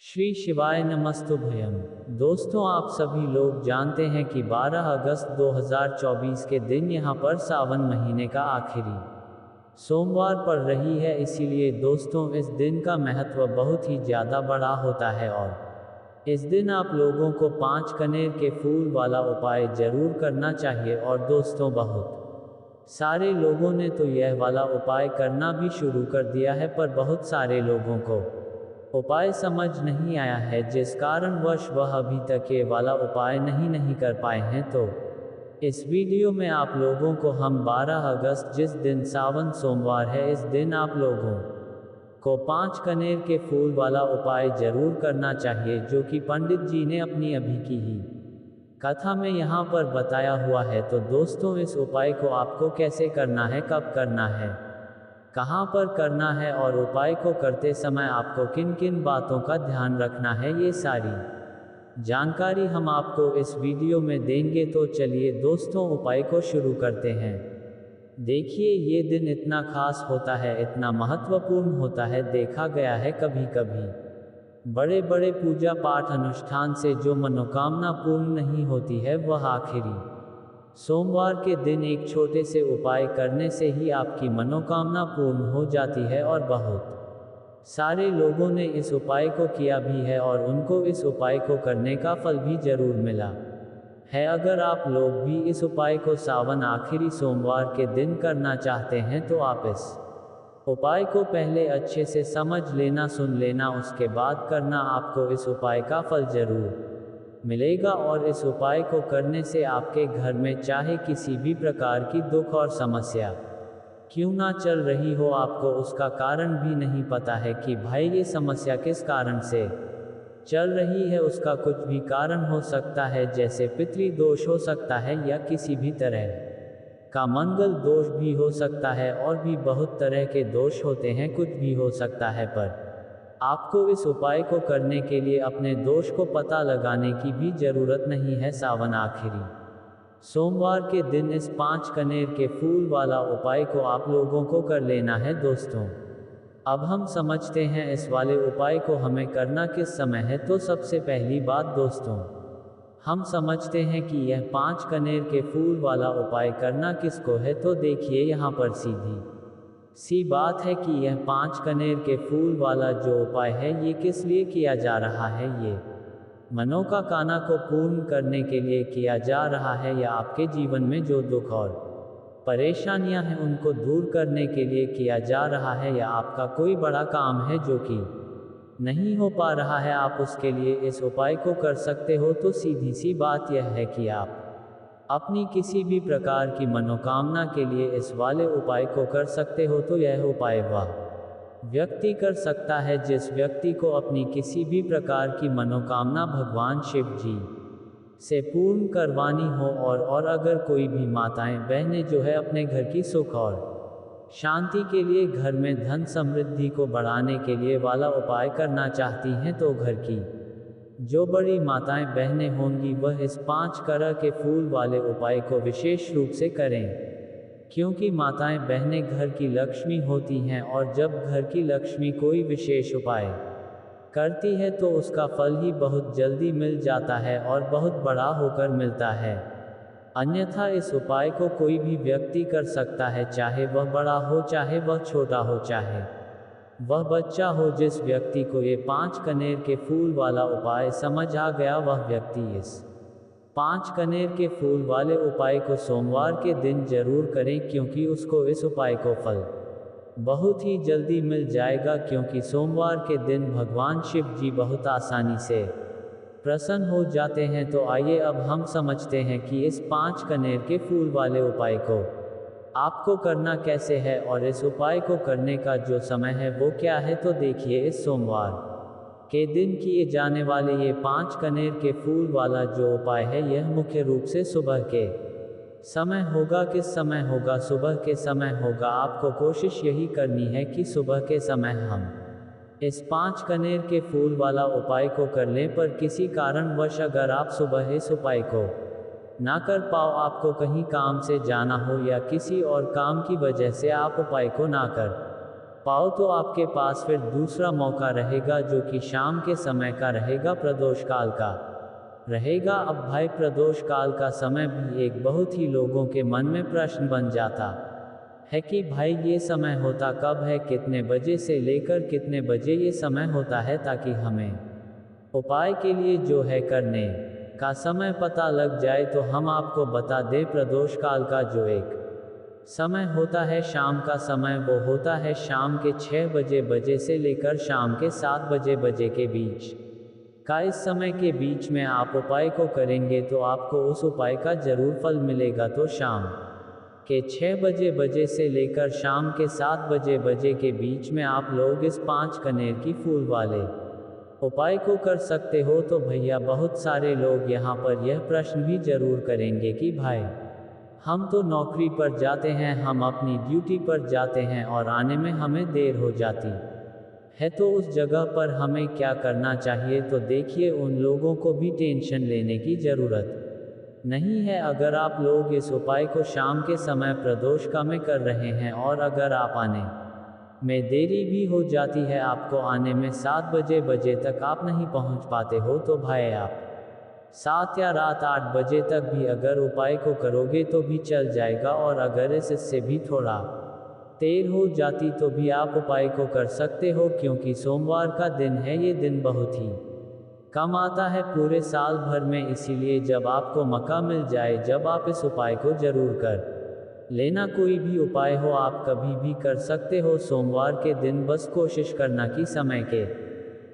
श्री शिवाय नमस्तुभ्यम। दोस्तों, आप सभी लोग जानते हैं कि 12 अगस्त 2024 के दिन यहाँ पर सावन महीने का आखिरी सोमवार पड़ रही है। इसीलिए दोस्तों, इस दिन का महत्व बहुत ही ज़्यादा बड़ा होता है और इस दिन आप लोगों को 5 कनेर के फूल वाला उपाय जरूर करना चाहिए। और दोस्तों, बहुत सारे लोगों ने तो यह वाला उपाय करना भी शुरू कर दिया है, पर बहुत सारे लोगों को उपाय समझ नहीं आया है, जिस कारणवश वह अभी तक ये वाला उपाय नहीं कर पाए हैं। तो इस वीडियो में आप लोगों को हम 12 अगस्त, जिस दिन सावन सोमवार है, इस दिन आप लोगों को 5 कनेर के फूल वाला उपाय जरूर करना चाहिए, जो कि पंडित जी ने अपनी अभी की ही कथा में यहाँ पर बताया हुआ है। तो दोस्तों, इस उपाय को आपको कैसे करना है, कब करना है, कहाँ पर करना है और उपाय को करते समय आपको किन किन बातों का ध्यान रखना है, ये सारी जानकारी हम आपको इस वीडियो में देंगे। तो चलिए दोस्तों, उपाय को शुरू करते हैं। देखिए, ये दिन इतना खास होता है, इतना महत्वपूर्ण होता है। देखा गया है कभी कभी बड़े बड़े पूजा पाठ अनुष्ठान से जो मनोकामना पूर्ण नहीं होती है, वह आखिरी सोमवार के दिन एक छोटे से उपाय करने से ही आपकी मनोकामना पूर्ण हो जाती है। और बहुत सारे लोगों ने इस उपाय को किया भी है और उनको इस उपाय को करने का फल भी जरूर मिला है। अगर आप लोग भी इस उपाय को सावन आखिरी सोमवार के दिन करना चाहते हैं, तो आप इस उपाय को पहले अच्छे से समझ लेना, सुन लेना, उसके बाद करना। आपको इस उपाय का फल जरूर मिलेगा। और इस उपाय को करने से आपके घर में चाहे किसी भी प्रकार की दुख और समस्या क्यों ना चल रही हो, आपको उसका कारण भी नहीं पता है कि भाई ये समस्या किस कारण से चल रही है। उसका कुछ भी कारण हो सकता है, जैसे पितृ दोष हो सकता है या किसी भी तरह का मंगल दोष भी हो सकता है, और भी बहुत तरह के दोष होते हैं, कुछ भी हो सकता है। पर आपको इस उपाय को करने के लिए अपने दोष को पता लगाने की भी जरूरत नहीं है। सावन आखिरी सोमवार के दिन इस 5 कनेर के फूल वाला उपाय को आप लोगों को कर लेना है। दोस्तों, अब हम समझते हैं इस वाले उपाय को हमें करना किस समय है। तो सबसे पहली बात दोस्तों, हम समझते हैं कि यह 5 कनेर के फूल वाला उपाय करना किसको है। तो देखिए, यहाँ पर सीधी सी बात है कि यह 5 कनेर के फूल वाला जो उपाय है, ये किस लिए किया जा रहा है। ये मनोकामना को पूर्ण करने के लिए किया जा रहा है, या आपके जीवन में जो दुख और परेशानियां हैं उनको दूर करने के लिए किया जा रहा है, या आपका कोई बड़ा काम है जो कि नहीं हो पा रहा है, आप उसके लिए इस उपाय को कर सकते हो। तो सीधी सी बात यह है कि आप अपनी किसी भी प्रकार की मनोकामना के लिए इस वाले उपाय को कर सकते हो। तो यह उपाय वह व्यक्ति कर सकता है जिस व्यक्ति को अपनी किसी भी प्रकार की मनोकामना भगवान शिव जी से पूर्ण करवानी हो। और अगर कोई भी माताएं बहनें जो है अपने घर की सुख और शांति के लिए, घर में धन समृद्धि को बढ़ाने के लिए वाला उपाय करना चाहती हैं, तो घर की जो बड़ी माताएं बहनें होंगी वह इस 5 तरह के फूल वाले उपाय को विशेष रूप से करें, क्योंकि माताएं बहनें घर की लक्ष्मी होती हैं, और जब घर की लक्ष्मी कोई विशेष उपाय करती है तो उसका फल ही बहुत जल्दी मिल जाता है और बहुत बड़ा होकर मिलता है। अन्यथा इस उपाय को कोई भी व्यक्ति कर सकता है, चाहे वह बड़ा हो, चाहे वह छोटा हो, चाहे वह बच्चा हो। जिस व्यक्ति को ये 5 कनेर के फूल वाला उपाय समझ आ गया, वह व्यक्ति इस 5 कनेर के फूल वाले उपाय को सोमवार के दिन जरूर करें, क्योंकि उसको इस उपाय को फल बहुत ही जल्दी मिल जाएगा। क्योंकि सोमवार के दिन भगवान शिव जी बहुत आसानी से प्रसन्न हो जाते हैं। तो आइए अब हम समझते हैं कि इस 5 कनेर के फूल वाले उपाय को आपको करना कैसे है, और इस उपाय को करने का जो समय है वो क्या है। तो देखिए, इस सोमवार के दिन किए जाने वाले ये 5 कनेर के फूल वाला जो उपाय है, यह मुख्य रूप से सुबह के समय होगा। किस समय होगा? सुबह के समय होगा। आपको कोशिश यही करनी है कि सुबह के समय हम इस 5 कनेर के फूल वाला उपाय को कर लें। पर किसी कारणवश अगर आप सुबह इस उपाय को ना कर पाओ, आपको कहीं काम से जाना हो या किसी और काम की वजह से आप उपाय को ना कर पाओ तो आपके पास फिर दूसरा मौका रहेगा जो कि शाम के समय का रहेगा, प्रदोष काल का रहेगा। अब भाई प्रदोष काल का समय भी एक बहुत ही लोगों के मन में प्रश्न बन जाता है कि भाई ये समय होता कब है, कितने बजे से लेकर कितने बजे ये समय होता है, ताकि हमें उपाय के लिए जो है करने का समय पता लग जाए। तो हम आपको बता दें, प्रदोष काल का जो एक समय होता है शाम का समय, वो होता है शाम के 6 बजे से लेकर शाम के 7 बजे के बीच का। इस समय के बीच में आप उपाय को करेंगे तो आपको उस उपाय का जरूर फल मिलेगा। तो शाम के 6 बजे से लेकर शाम के 7 बजे के बीच में आप लोग इस 5 कनेर की फूल वाले उपाय को कर सकते हो। तो भैया बहुत सारे लोग यहाँ पर यह प्रश्न भी जरूर करेंगे कि भाई हम तो नौकरी पर जाते हैं, हम अपनी ड्यूटी पर जाते हैं और आने में हमें देर हो जाती है, तो उस जगह पर हमें क्या करना चाहिए। तो देखिए, उन लोगों को भी टेंशन लेने की ज़रूरत नहीं है। अगर आप लोग इस उपाय को शाम के समय प्रदोष का में कर रहे हैं और अगर आप आने में देरी भी हो जाती है, आपको आने में 7 बजे तक आप नहीं पहुंच पाते हो, तो भाई आप 7 या रात 8 बजे तक भी अगर उपाय को करोगे तो भी चल जाएगा। और अगर इससे भी थोड़ा देर हो जाती तो भी आप उपाय को कर सकते हो, क्योंकि सोमवार का दिन है, ये दिन बहुत ही कम आता है पूरे साल भर में। इसीलिए जब आपको मौका मिल जाए, जब आप इस उपाय को जरूर कर लेना। कोई भी उपाय हो आप कभी भी कर सकते हो सोमवार के दिन, बस कोशिश करना कि समय के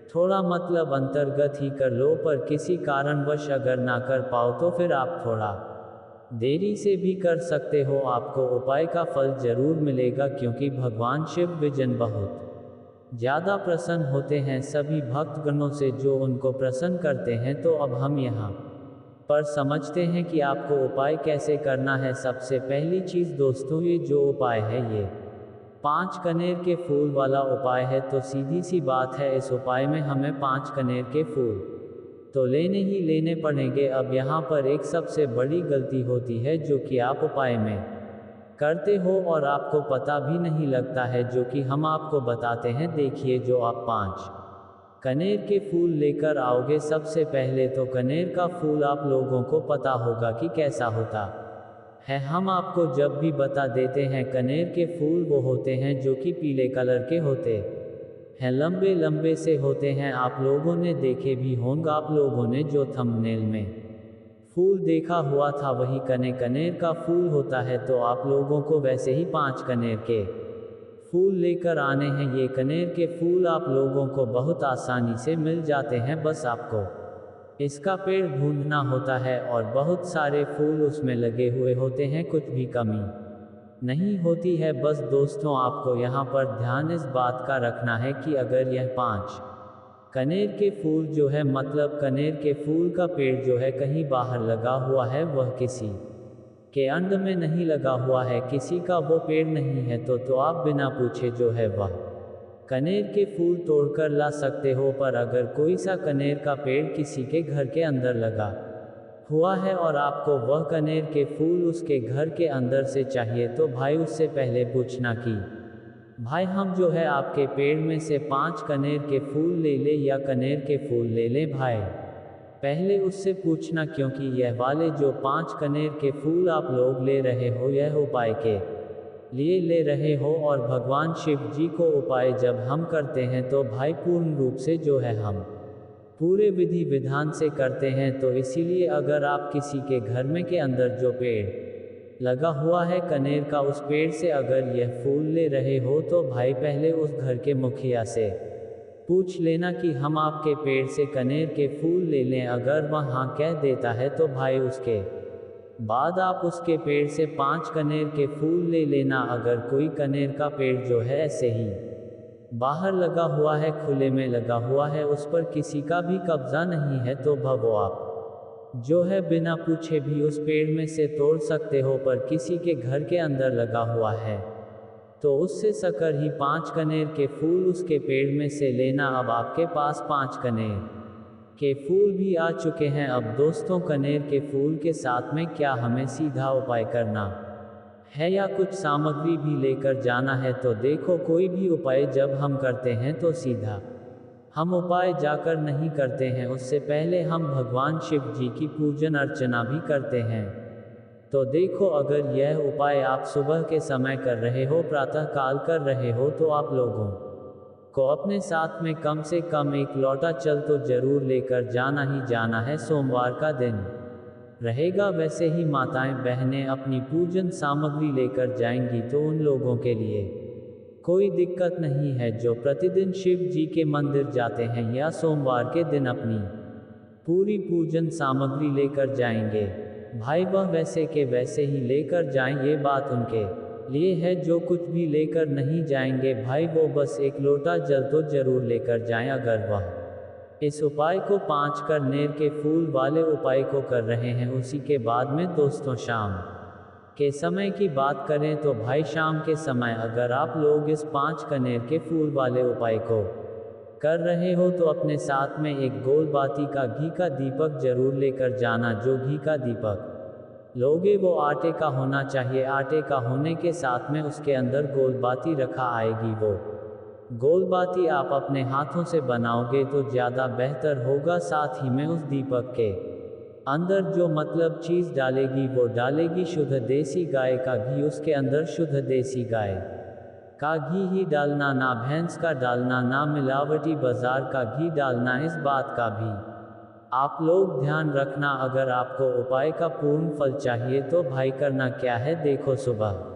थोड़ा मतलब अंतर्गत ही कर लो। पर किसी कारणवश अगर ना कर पाओ तो फिर आप थोड़ा देरी से भी कर सकते हो, आपको उपाय का फल जरूर मिलेगा। क्योंकि भगवान शिव विजन बहुत ज़्यादा प्रसन्न होते हैं सभी भक्तगणों से जो उनको प्रसन्न करते हैं। तो अब हम यहाँ पर समझते हैं कि आपको उपाय कैसे करना है। सबसे पहली चीज़ दोस्तों, ये जो उपाय है ये 5 कनेर के फूल वाला उपाय है। तो सीधी सी बात है, इस उपाय में हमें 5 कनेर के फूल तो लेने ही लेने पड़ेंगे। अब यहाँ पर एक सबसे बड़ी गलती होती है जो कि आप उपाय में करते हो और आपको पता भी नहीं लगता है, जो कि हम आपको बताते हैं। देखिए, जो आप 5 कनेर के फूल लेकर आओगे, सबसे पहले तो कनेर का फूल आप लोगों को पता होगा कि कैसा होता है। हम आपको जब भी बता देते हैं, कनेर के फूल वो होते हैं जो कि पीले कलर के होते हैं, लंबे लंबे से होते हैं। आप लोगों ने देखे भी होंगे, आप लोगों ने जो थंबनेल में फूल देखा हुआ था वही कनेर का फूल होता है। तो आप लोगों को वैसे ही 5 कनेर के फूल लेकर आने हैं। ये कनेर के फूल आप लोगों को बहुत आसानी से मिल जाते हैं, बस आपको इसका पेड़ ढूंढना होता है और बहुत सारे फूल उसमें लगे हुए होते हैं, कुछ भी कमी नहीं होती है। बस दोस्तों, आपको यहाँ पर ध्यान इस बात का रखना है कि अगर यह 5 कनेर के फूल जो है, मतलब कनेर के फूल का पेड़ जो है कहीं बाहर लगा हुआ है, वह किसी के अंड में नहीं लगा हुआ है, किसी का वो पेड़ नहीं है, तो आप बिना पूछे जो है वह कनेर के फूल तोड़कर ला सकते हो। पर अगर कोई सा कनेर का पेड़ किसी के घर के अंदर लगा हुआ है और आपको वह कनेर के फूल उसके घर के अंदर से चाहिए, तो भाई उससे पहले पूछना कि भाई हम जो है आपके पेड़ में से 5 कनेर के फूल ले ले या कनेर के फूल ले ले। भाई पहले उससे पूछना, क्योंकि यह वाले जो 5 कनेर के फूल आप लोग ले रहे हो, यह उपाय के लिए ले रहे हो। और भगवान शिव जी को उपाय जब हम करते हैं तो भाई पूर्ण रूप से जो है हम पूरे विधि विधान से करते हैं। तो इसीलिए अगर आप किसी के घर में के अंदर जो पेड़ लगा हुआ है कनेर का, उस पेड़ से अगर यह फूल ले रहे हो, तो भाई पहले उस घर के मुखिया से पूछ लेना कि हम आपके पेड़ से कनेर के फूल ले लें। अगर वह हाँ कह देता है तो भाई उसके बाद आप उसके पेड़ से 5 कनेर के फूल ले लेना। अगर कोई कनेर का पेड़ जो है ऐसे ही बाहर लगा हुआ है, खुले में लगा हुआ है, उस पर किसी का भी कब्जा नहीं है, तो वो आप जो है बिना पूछे भी उस पेड़ में से तोड़ सकते हो। पर किसी के घर के अंदर लगा हुआ है तो उससे सकर ही 5 कनेर के फूल उसके पेड़ में से लेना। अब आपके पास 5 कनेर के फूल भी आ चुके हैं। अब दोस्तों, कनेर के फूल के साथ में क्या हमें सीधा उपाय करना है या कुछ सामग्री भी लेकर जाना है तो देखो, कोई भी उपाय जब हम करते हैं तो सीधा हम उपाय जाकर नहीं करते हैं, उससे पहले हम भगवान शिव जी की पूजन अर्चना भी करते हैं। तो देखो, अगर यह उपाय आप सुबह के समय कर रहे हो, प्रातः काल कर रहे हो, तो आप लोगों को अपने साथ में कम से कम एक लोटा जल तो जरूर लेकर जाना ही जाना है। सोमवार का दिन रहेगा, वैसे ही माताएं बहनें अपनी पूजन सामग्री लेकर जाएंगी, तो उन लोगों के लिए कोई दिक्कत नहीं है जो प्रतिदिन शिव जी के मंदिर जाते हैं या सोमवार के दिन अपनी पूरी पूजन सामग्री लेकर जाएंगे। भाई वह वैसे के वैसे ही लेकर जाएं, ये बात उनके लिए है। जो कुछ भी लेकर नहीं जाएंगे भाई, वो बस एक लोटा जल तो जरूर लेकर जाएं। अगर वह इस उपाय को 5 कनेर के फूल वाले उपाय को कर रहे हैं, उसी के बाद में दोस्तों शाम के समय की बात करें तो भाई शाम के समय अगर आप लोग इस 5 कनेर के फूल वाले उपाय को कर रहे हो तो अपने साथ में एक गोल बाती का घी का दीपक जरूर लेकर जाना। जो घी का दीपक लोगे वो आटे का होना चाहिए। आटे का होने के साथ में उसके अंदर गोल बाती रखा आएगी। वो गोल बाती आप अपने हाथों से बनाओगे तो ज़्यादा बेहतर होगा। साथ ही में उस दीपक के अंदर जो मतलब चीज़ डालेगी वो डालेगी शुद्ध देसी गाय का घी। उसके अंदर शुद्ध देसी गाय का घी ही डालना, ना भैंस का डालना, ना मिलावटी बाजार का घी डालना। इस बात का भी आप लोग ध्यान रखना। अगर आपको उपाय का पूर्ण फल चाहिए तो भाई करना क्या है, देखो सुबह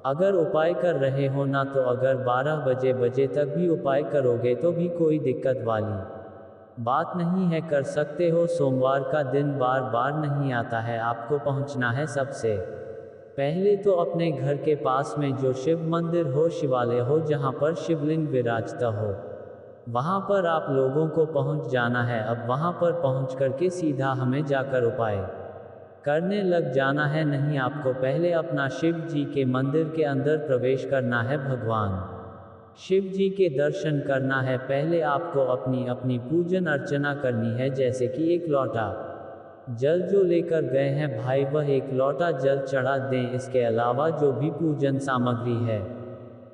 अगर उपाय कर रहे हो ना, तो अगर 12 बजे तक भी उपाय करोगे तो भी कोई दिक्कत वाली बात नहीं है, कर सकते हो। सोमवार का दिन बार बार नहीं आता है। आपको पहुंचना है सबसे पहले तो अपने घर के पास में जो शिव मंदिर हो, शिवालय हो, जहां पर शिवलिंग विराजता हो, वहां पर आप लोगों को पहुंच जाना है। अब वहां पर पहुंच करके सीधा हमें जाकर उपाय करने लग जाना है। नहीं, आपको पहले अपना शिव जी के मंदिर के अंदर प्रवेश करना है, भगवान शिव जी के दर्शन करना है। पहले आपको अपनी अपनी पूजन अर्चना करनी है। जैसे कि एक लोटा जल जो लेकर गए हैं भाई, वह एक लोटा जल चढ़ा दें। इसके अलावा जो भी पूजन सामग्री है,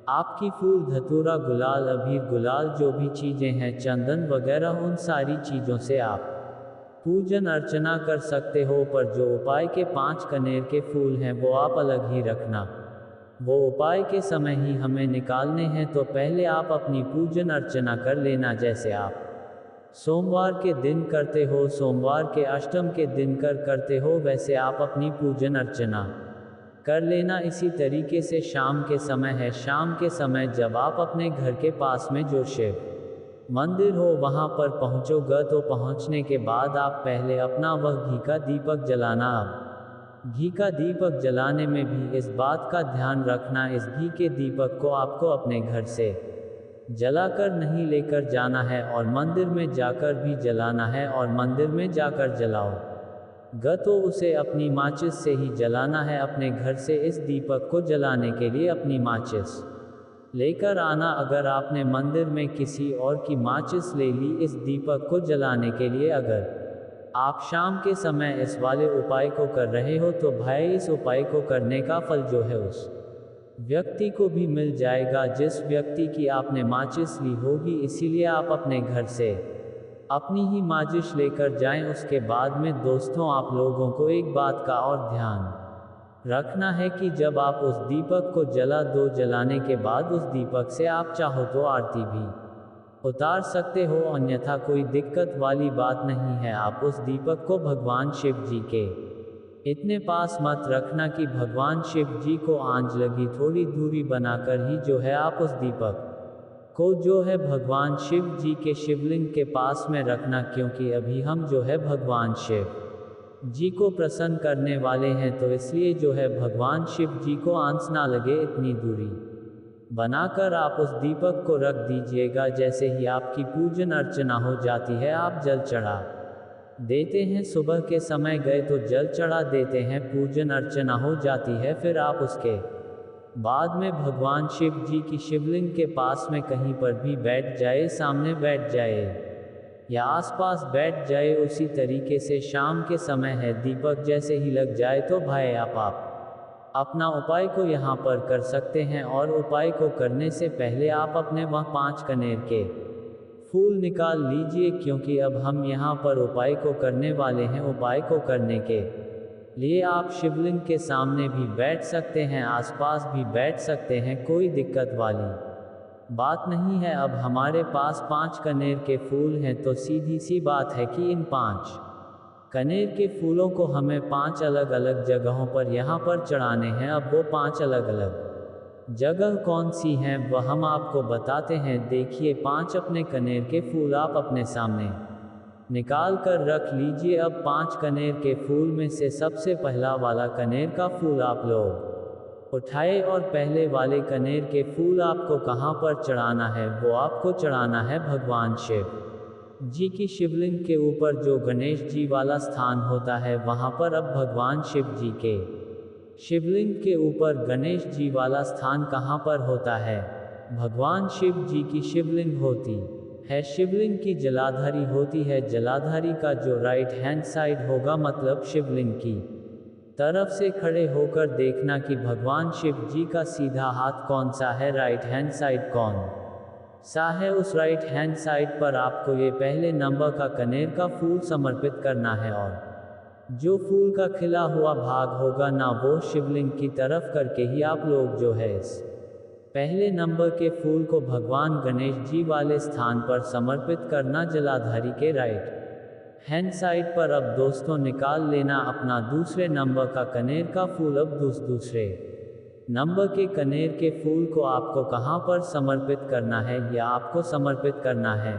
आपकी फूल, धतूरा, गुलाल, अबीर, गुलाल, जो भी चीजें हैं, चंदन वगैरह, उन सारी चीजों से आप पूजन अर्चना कर सकते हो। पर जो उपाय के 5 कनेर के फूल हैं वो आप अलग ही रखना। वो उपाय के समय ही हमें निकालने हैं। तो पहले आप अपनी पूजन अर्चना कर लेना। जैसे आप सोमवार के दिन करते हो, सोमवार के अष्टम के दिन करते हो, वैसे आप अपनी पूजन अर्चना कर लेना। इसी तरीके से शाम के समय है, शाम के समय जब आप अपने घर के पास में जो शिव मंदिर हो वहां पर पहुंचोगे, तो पहुंचने के बाद आप पहले अपना वह घी का दीपक जलाना। अब घी का दीपक जलाने में भी इस बात का ध्यान रखना, इस घी के दीपक को आपको अपने घर से जलाकर नहीं लेकर जाना है और मंदिर में जाकर भी जलाना है। और मंदिर में जाकर जलाओ तो उसे अपनी माचिस से ही जलाना है। अपने घर से इस दीपक को जलाने के लिए अपनी माचिस लेकर आना। अगर आपने मंदिर में किसी और की माचिस ले ली इस दीपक को जलाने के लिए, अगर आप शाम के समय इस वाले उपाय को कर रहे हो, तो भाई इस उपाय को करने का फल जो है उस व्यक्ति को भी मिल जाएगा जिस व्यक्ति की आपने माचिस ली होगी। इसीलिए आप अपने घर से अपनी ही माचिस लेकर जाएं। उसके बाद में दोस्तों आप लोगों को एक बात का और ध्यान रखना है कि जब आप उस दीपक को जला दो, जलाने के बाद उस दीपक से आप चाहो तो आरती भी उतार सकते हो, अन्यथा कोई दिक्कत वाली बात नहीं है। आप उस दीपक को भगवान शिव जी के इतने पास मत रखना कि भगवान शिव जी को आंच लगी, थोड़ी दूरी बनाकर ही जो है आप उस दीपक को जो है भगवान शिव जी के शिवलिंग के पास में रखना। क्योंकि अभी हम जो है भगवान शिव जी को प्रसन्न करने वाले हैं, तो इसलिए जो है भगवान शिव जी को आंच ना लगे, इतनी दूरी बनाकर आप उस दीपक को रख दीजिएगा। जैसे ही आपकी पूजन अर्चना हो जाती है, आप जल चढ़ा देते हैं। सुबह के समय गए तो जल चढ़ा देते हैं, पूजन अर्चना हो जाती है। फिर आप उसके बाद में भगवान शिव जी की शिवलिंग के पास में कहीं पर भी बैठ जाए, सामने बैठ जाए या आसपास बैठ जाए। उसी तरीके से शाम के समय है, दीपक जैसे ही लग जाए तो भाई आप अपना उपाय को यहाँ पर कर सकते हैं और उपाय को करने से पहले आप अपने वह 5 कनेर के फूल निकाल लीजिए, क्योंकि अब हम यहाँ पर उपाय को करने वाले हैं। उपाय को करने के लिए आप शिवलिंग के सामने भी बैठ सकते हैं, आसपास भी बैठ सकते हैं, कोई दिक्कत वाली बात नहीं है। अब हमारे पास 5 कनेर के फूल हैं, तो सीधी सी बात है कि इन 5 कनेर के फूलों को हमें 5 अलग अलग जगहों पर यहाँ पर चढ़ाने हैं। अब वो 5 अलग अलग जगह कौन सी हैं वह हम आपको बताते हैं। देखिए, 5 अपने कनेर के फूल आप अपने सामने निकाल कर रख लीजिए। अब 5 कनेर के फूल में से सबसे पहला वाला कनेर का फूल आप लोग उठाए, और पहले वाले कनेर के फूल आपको कहाँ पर चढ़ाना है? वो आपको चढ़ाना है भगवान शिव जी की शिवलिंग के ऊपर, जो गणेश जी वाला स्थान होता है वहाँ पर। अब भगवान शिव जी के शिवलिंग के ऊपर गणेश जी वाला स्थान कहाँ पर होता है? भगवान शिव जी की शिवलिंग होती है, शिवलिंग की जलाधारी होती है। जलाधारी का जो राइट हैंड साइड होगा, मतलब शिवलिंग की तरफ से खड़े होकर देखना कि भगवान शिव जी का सीधा हाथ कौन सा है, राइट हैंड साइड कौन सा है। उस राइट हैंड साइड पर आपको ये पहले नंबर का कनेर का फूल समर्पित करना है, और जो फूल का खिला हुआ भाग होगा ना, वो शिवलिंग की तरफ करके ही आप लोग जो है इस पहले नंबर के फूल को भगवान गणेश जी वाले स्थान पर समर्पित करना, जलाधारी के राइट हैंड साइड पर। अब दोस्तों निकाल लेना अपना दूसरे नंबर का कनेर का फूल। अब दूसरे नंबर के कनेर के फूल को आपको कहाँ पर समर्पित करना है? या आपको समर्पित करना है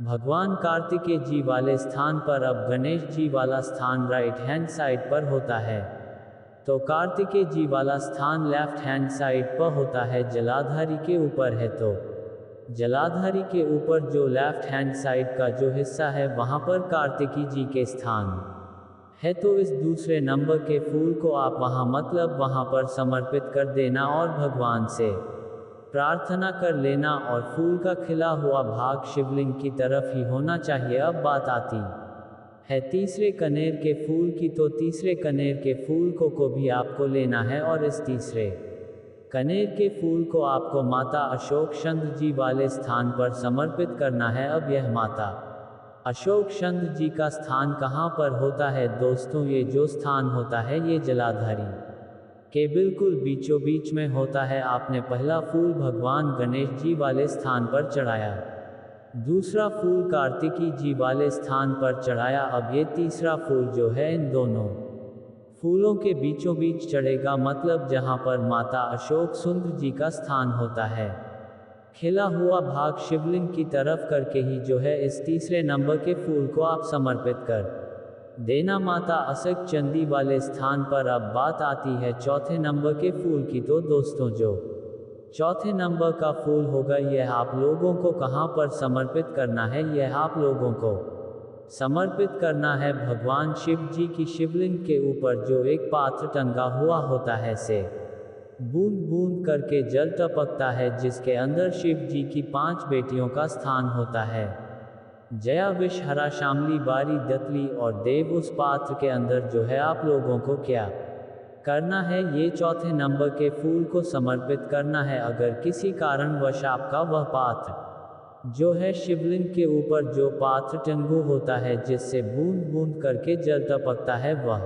भगवान कार्तिकेय जी वाले स्थान पर। अब गणेश जी वाला स्थान राइट हैंड साइड पर होता है, तो कार्तिकेय जी वाला स्थान लेफ्ट हैंड साइड पर होता है, जलाधारी के ऊपर है। तो जलाधारी के ऊपर जो लेफ्ट हैंड साइड का जो हिस्सा है, वहाँ पर कार्तिकेय जी के स्थान है। तो इस दूसरे नंबर के फूल को आप वहाँ, मतलब वहाँ पर समर्पित कर देना और भगवान से प्रार्थना कर लेना, और फूल का खिला हुआ भाग शिवलिंग की तरफ ही होना चाहिए। अब बात आती है तीसरे कनेर के फूल की। तो तीसरे कनेर के फूल को भी आपको लेना है, और इस तीसरे कनेर के फूल को आपको माता अशोक चंद्र जी वाले स्थान पर समर्पित करना है। अब यह माता अशोक चंद्र जी का स्थान कहाँ पर होता है दोस्तों? ये जो स्थान होता है, ये जलाधारी के बिल्कुल बीचों बीच में होता है। आपने पहला फूल भगवान गणेश जी वाले स्थान पर चढ़ाया, दूसरा फूल कार्तिकेय जी वाले स्थान पर चढ़ाया। अब ये तीसरा फूल जो है, इन दोनों फूलों के बीचों बीच चढ़ेगा, मतलब जहाँ पर माता अशोक सुंदर जी का स्थान होता है। खिला हुआ भाग शिवलिंग की तरफ करके ही जो है इस तीसरे नंबर के फूल को आप समर्पित कर देना माता अशोक चंदी वाले स्थान पर। अब बात आती है चौथे नंबर के फूल की। तो दोस्तों, जो चौथे नंबर का फूल होगा, यह आप लोगों को कहाँ पर समर्पित करना है? यह आप लोगों को समर्पित करना है भगवान शिव जी की शिवलिंग के ऊपर, जो एक पात्र टंगा हुआ होता है, से बूंद बूंद करके जल टपकता है, जिसके अंदर शिव जी की 5 बेटियों का स्थान होता है, जया, विष, हरा, शामली, बारी, दतली और देव। उस पात्र के अंदर जो है आप लोगों को क्या करना है? ये चौथे नंबर के फूल को समर्पित करना है। अगर किसी कारणवश आपका वह पात्र जो है शिवलिंग के ऊपर जो पात्र टंगू होता है, जिससे बूंद बूंद करके जल टपकता है, वह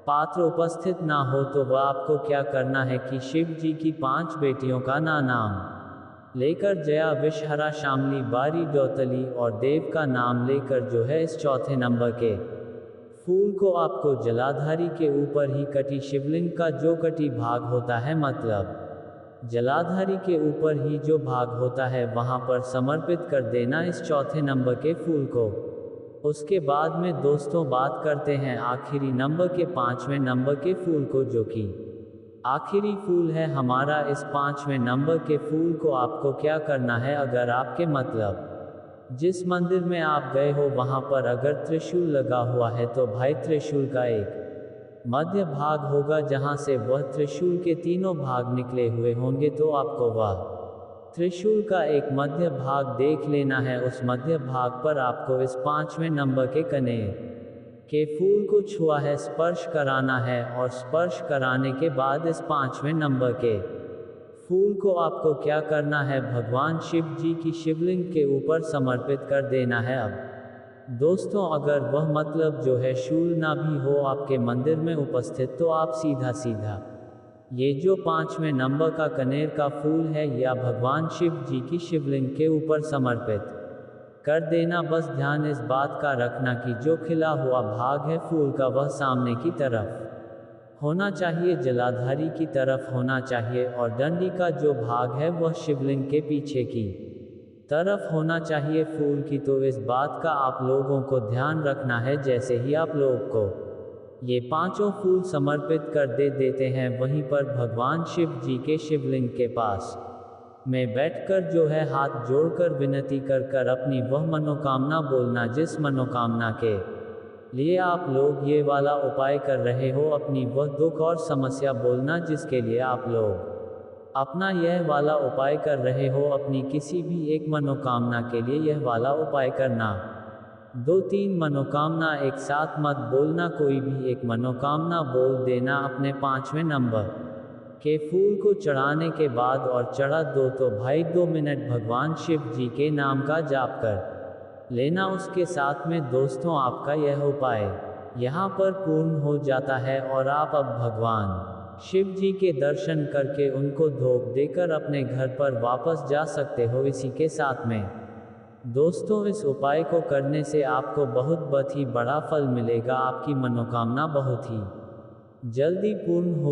पात्र उपस्थित ना हो, तो वह आपको क्या करना है कि शिव जी की 5 बेटियों का नाम लेकर, जया, विष, हरा, शामली, बारी, दौतली और देव का नाम लेकर जो है इस चौथे नंबर के फूल को आपको जलाधारी के ऊपर ही कटी शिवलिंग का जो कटी भाग होता है, मतलब जलाधारी के ऊपर ही जो भाग होता है, वहां पर समर्पित कर देना इस चौथे नंबर के फूल को। उसके बाद में दोस्तों बात करते हैं आखिरी नंबर के 5वें नंबर के फूल को, जो कि आखिरी फूल है हमारा। इस 5वें नंबर के फूल को आपको क्या करना है? अगर आपके मतलब जिस मंदिर में आप गए हो वहां पर अगर त्रिशूल लगा हुआ है, तो भाई त्रिशूल का एक मध्य भाग होगा जहां से वह त्रिशूल के तीनों भाग निकले हुए होंगे, तो आपको वह त्रिशूल का एक मध्य भाग देख लेना है। उस मध्य भाग पर आपको इस 5वें नंबर के कनेर के फूल को छुआ है, स्पर्श कराना है और स्पर्श कराने के बाद इस 5वें नंबर के फूल को आपको क्या करना है, भगवान शिव जी की शिवलिंग के ऊपर समर्पित कर देना है। अब दोस्तों, अगर वह मतलब जो है शूल ना भी हो आपके मंदिर में उपस्थित, तो आप सीधा सीधा ये जो 5वें नंबर का कनेर का फूल है या भगवान शिव जी की शिवलिंग के ऊपर समर्पित कर देना। बस ध्यान इस बात का रखना कि जो खिला हुआ भाग है फूल का वह सामने की तरफ होना चाहिए, जलाधारी की तरफ होना चाहिए, और डंडी का जो भाग है वह शिवलिंग के पीछे की तरफ होना चाहिए फूल की। तो इस बात का आप लोगों को ध्यान रखना है। जैसे ही आप लोग को ये 5 फूल समर्पित कर देते हैं, वहीं पर भगवान शिव जी के शिवलिंग के पास में बैठकर जो है हाथ जोड़कर विनती कर अपनी वह मनोकामना बोलना, जिस मनोकामना के लिए आप लोग ये वाला उपाय कर रहे हो, अपनी वह दुख और समस्या बोलना जिसके लिए आप लोग अपना यह वाला उपाय कर रहे हो। अपनी किसी भी एक मनोकामना के लिए यह वाला उपाय करना। 2-3 मनोकामना एक साथ मत बोलना, कोई भी एक मनोकामना बोल देना अपने 5वें नंबर के फूल को चढ़ाने के बाद, और चढ़ा दो तो भाई 2 मिनट भगवान शिव जी के नाम का जाप कर लेना। उसके साथ में दोस्तों आपका यह उपाय यहाँ पर पूर्ण हो जाता है और आप अब भगवान शिव जी के दर्शन करके उनको धूप देकर अपने घर पर वापस जा सकते हो। इसी के साथ में दोस्तों इस उपाय को करने से आपको बहुत ही बड़ा फल मिलेगा, आपकी मनोकामना बहुत ही जल्दी पूर्ण होगी।